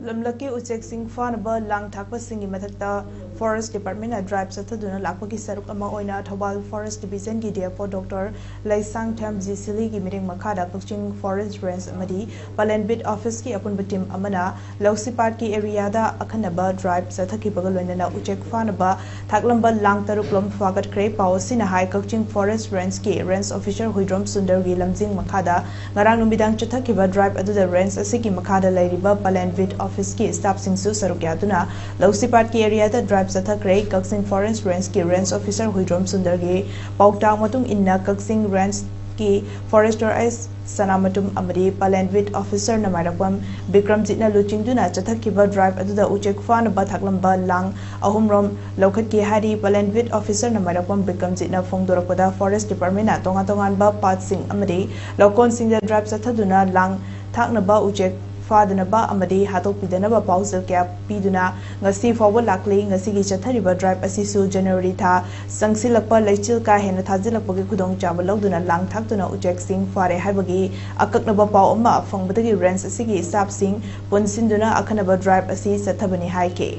Lamlaki Uchek Singh Fanaba Lang Takpa Singi Mathakta Forest Department at Drive Sataduna Lakpaki Saruk Ama Oina Thobal Forest Division Gi Depo Dr. Laisang Tham Zisili Gi Meeting Makada Coaching Forest Range Amadi Palenbit Office Ki Apun Batim Amana Lousipat Ki Area da Akhannaba Drive Sathaki Bagalwena Uchek Fanaba Thaklamba Lang Taruklom Chakhakhre Pawsina High Coaching Forest Range Ki Range Officer Huidrom Sundar Gi Lamjing Makada Ngarang Numidang Chathakiba Drive Adu the Range Asiki Makada Lairiba Palenbit Office की staff सिंसु सरुक्यातुना लौसिपाट की area दा drive चथाखरे Kakching forest range की range officer हुइड्रोम सुंदर गे पाउटांग मतुंग इन्ना Kakching range की forester S सनामतुम अमरी पालेनविट officer नमारकम विक्रमजितना लुचिंगदुना चथाखिबा drive अदुदा उचेक फानबा थाकलंबा लांग अहुमरोम लौखत की हारी पालेनविट ऑफिसर नमारकम विक्रमजितना फोंगदोरकदा फॉरेस्ट डिपार्टमेंट तोंगा तोंगानबा पातसिंग अमरी लौकोन सिंग दा ड्राइव चथादुना लांग थाकनबा उचेक फादनबा अमदी हातोकपिदनबा पाउजल क्या पीदुना ngasi forward lakli ngasi gi chathariba drive asisu January tha sangsilakpa leichil ka hena thajilakpagi khudong chaba lawduna lang thaktuna ujek sing fare haibagi akaknaba paw ama fongbadagi range asigi sap sing punsinduna Akhannaba drive asi sathabani haike